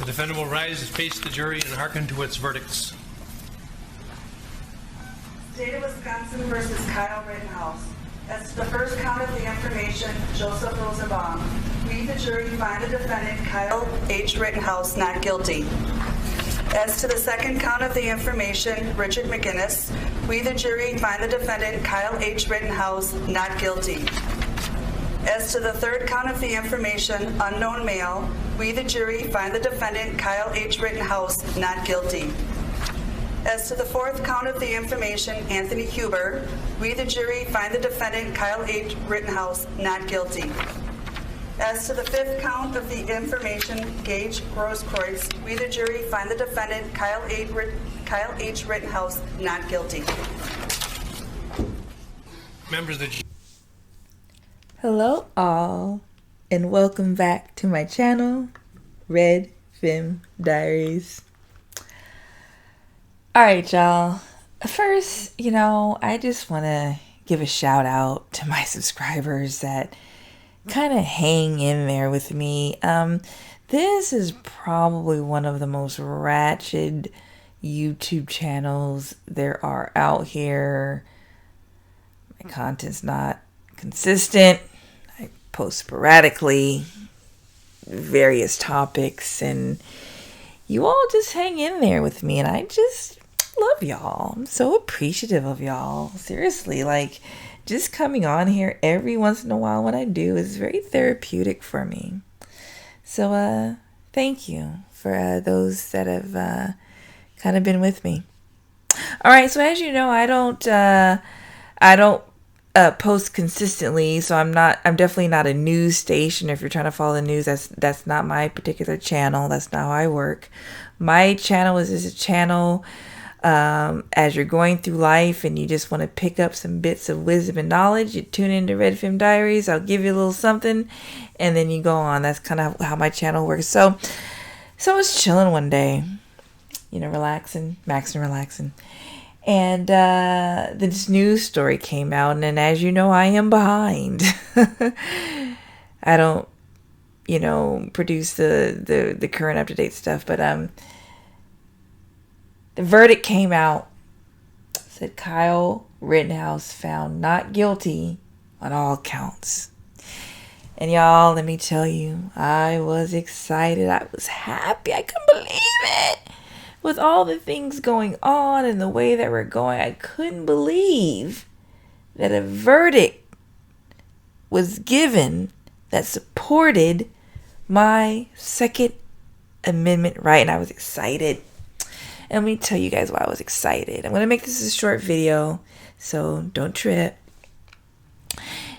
The defendant will rise and face the jury and hearken to its verdicts. State of Wisconsin versus Kyle Rittenhouse. As to the first count of the information, Joseph Rosenbaum. We, the jury, find the defendant, Kyle H. Rittenhouse, not guilty. As to the second count of the information, Richard McGinnis. We, the jury, find the defendant, Kyle H. Rittenhouse, not guilty. As to the third count of the information, unknown male. We, the jury, find the defendant, Kyle H. Rittenhouse, not guilty. As to the fourth count of the information, Anthony Huber, we, the jury, find the defendant, Kyle H. Rittenhouse, not guilty. As to the fifth count of the information, Gage Grosskreutz, we, the jury, find the defendant, Kyle H. Rittenhouse, not guilty. Members of the jury. Hello all, and welcome back to my channel, Red Femme Diaries. Alright, y'all. First, I just want to give a shout out to my subscribers that kind of hang in there with me. This is probably one of the most ratchet YouTube channels there are out here. My content's not consistent. I post sporadically various topics, and you all just hang in there with me, and I just love y'all. I'm so appreciative of y'all. Seriously, just coming on here every once in a while when I do is very therapeutic for me. So thank you for those that have kind of been with me. All right, so as you know, I don't post consistently, so I'm definitely not a news station. If you're trying to follow the news, that's not my particular channel. That's not how I work. My channel is a channel as you're going through life and you just want to pick up some bits of wisdom and knowledge. You tune into Red Femme Diaries. I'll give you a little something, and then you go on. That's kind of how my channel works. So I was chilling one day, relaxing, maxing, relaxing. And this news story came out, and then, as you know, I am behind. I don't, produce the current up-to-date stuff, but the verdict came out. It said Kyle Rittenhouse found not guilty on all counts. And y'all, let me tell you, I was excited. I was happy. I couldn't believe it. With all the things going on and the way that we're going, I couldn't believe that a verdict was given that supported my Second Amendment right, and I was excited. And let me tell you guys why I was excited. I'm going to make this a short video, so don't trip.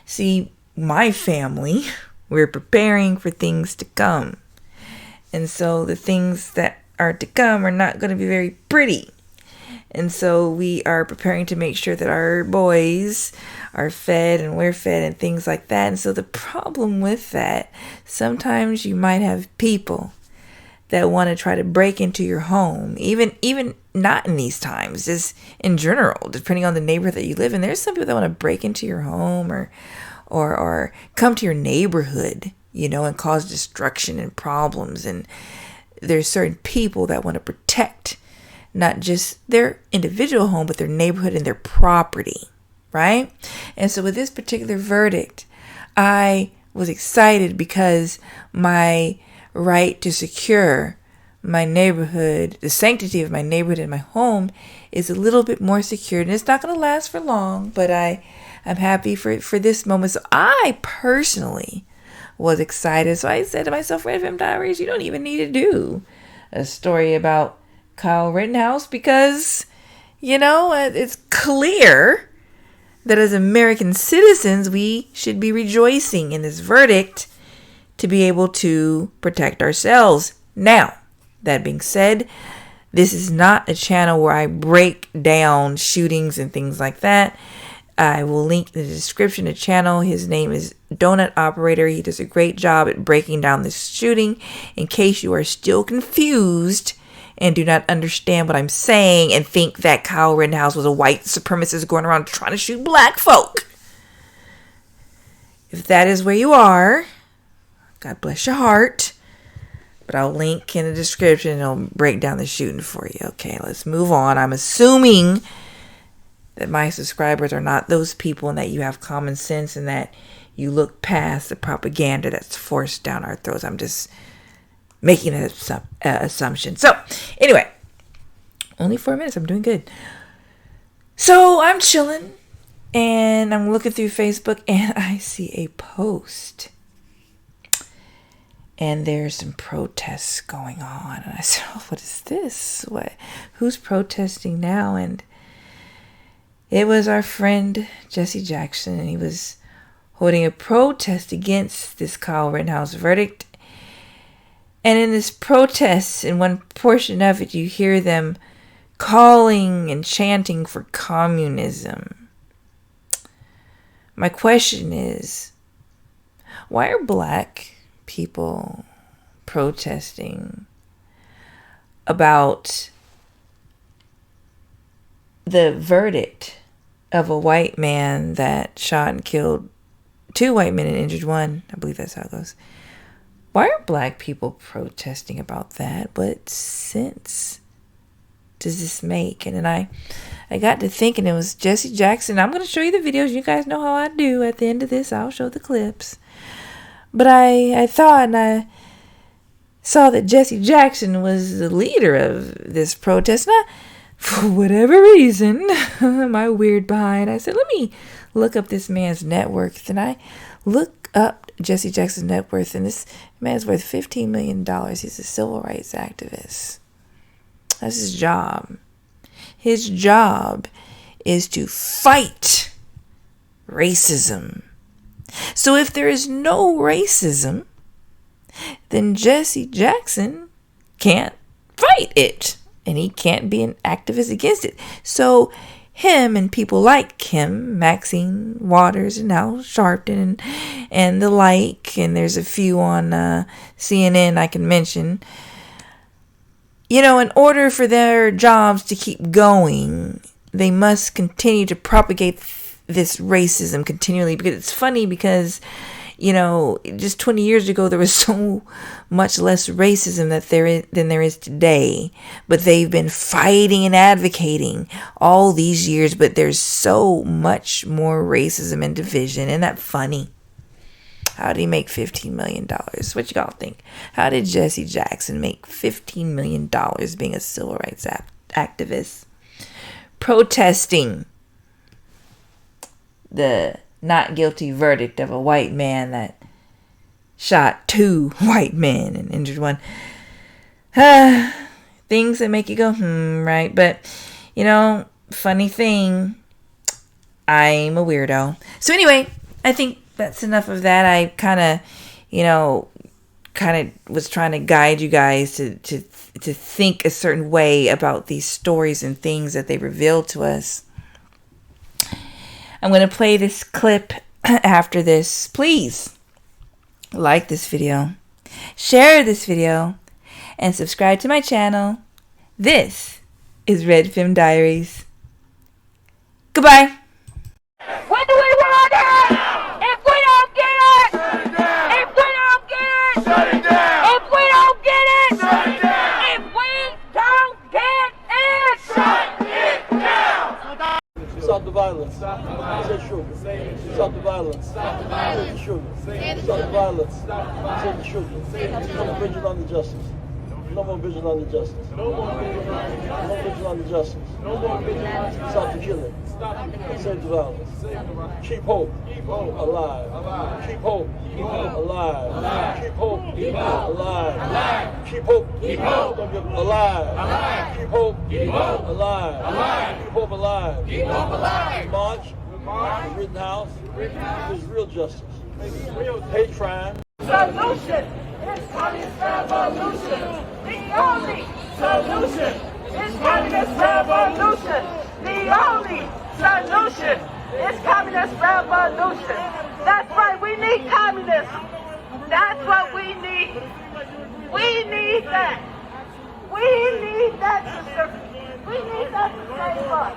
See, my family, we're preparing for things to come. And so the things that are to come are not going to be very pretty. And so we are preparing to make sure that our boys are fed and we're fed and things like that. And so the problem with that, sometimes you might have people that want to try to break into your home, even not in these times, just in general, depending on the neighborhood that you live in. There's some people that want to break into your home or come to your neighborhood, and cause destruction and problems. And there's certain people that want to protect not just their individual home, but their neighborhood and their property, right? And so with this particular verdict, I was excited because my right to secure my neighborhood, the sanctity of my neighborhood and my home, is a little bit more secured. And it's not going to last for long, but I'm happy for this moment. So I personally was excited. So I said to myself, Red Femme Diaries, you don't even need to do a story about Kyle Rittenhouse because, it's clear that as American citizens, we should be rejoicing in this verdict to be able to protect ourselves. Now, that being said, this is not a channel where I break down shootings and things like that. I will link in the description the channel. His name is Donut Operator. He does a great job at breaking down this shooting. In case you are still confused and do not understand what I'm saying and think that Kyle Rittenhouse was a white supremacist going around trying to shoot black folk. If that is where you are, God bless your heart. But I'll link in the description and it'll break down the shooting for you. Okay, let's move on. I'm assuming that my subscribers are not those people and that you have common sense and that you look past the propaganda that's forced down our throats. I'm just making an assumption. So, anyway, only 4 minutes. I'm doing good. So, I'm chilling and I'm looking through Facebook and I see a post. And there's some protests going on. And I said, oh, what is this? Who's protesting now? And it was our friend Jesse Jackson, and he was holding a protest against this Kyle Rittenhouse verdict. And in this protest, in one portion of it, you hear them calling and chanting for communism. My question is, why are black people protesting about the verdict of a white man that shot and killed 2 white men and injured 1? I believe that's how it goes. Why are black people protesting about that? What sense does this make? And then I got to thinking, it was Jesse Jackson. I'm going to show you the videos. You guys know how I do. At the end of this, I'll show the clips. But I thought, and I saw that Jesse Jackson was the leader of this protest. And for whatever reason, my weird behind, I said, let me look up this man's net worth. And I look up Jesse Jackson's net worth, and this man's worth $15 million. He's a civil rights activist. That's his job. His job is to fight racism. So if there is no racism, then Jesse Jackson can't fight it. And he can't be an activist against it. So him and people like him, Maxine Waters and Al Sharpton and the like, and there's a few on CNN I can mention, you know, in order for their jobs to keep going, they must continue to propagate this racism continually. Because it's funny because, you know, just 20 years ago, there was so much less racism than there is today. But they've been fighting and advocating all these years. But there's so much more racism and division. Isn't that funny? How did he make $15 million? What y'all think? How did Jesse Jackson make $15 million being a civil rights activist? Protesting the not guilty verdict of a white man that shot 2 white men and injured 1. Things that make you go, right? But, you know, funny thing, I'm a weirdo. So anyway, I think that's enough of that. I kind of was trying to guide you guys to think a certain way about these stories and things that they reveal to us. I'm going to play this clip after this. Please like this video, share this video, and subscribe to my channel. This is Red Femme Diaries. Goodbye. When do we want it? If we don't get it, if we don't get it, shut it down. If we don't get it, shut it down. If we don't get it, shut it down. Stop the violence. Say sugar. Stop the violence. Say sugar. Stop the violence. Say sugar. No more vigilante justice. No more vigilante justice. No more vigilante justice. No more vigilante. Stop the killing. Save the violence. Keep hope alive. Keep hope alive. Keep hope alive. Keep hope alive. Keep hope alive. Keep hope alive. March. Rittenhouse. There's real justice. Hate crime. Solution is communist revolution. The only solution is communist revolution. The only solution is communist revolution. That's right, we need communism. That's what we need. We need that. We need that, sister. We need that to save us.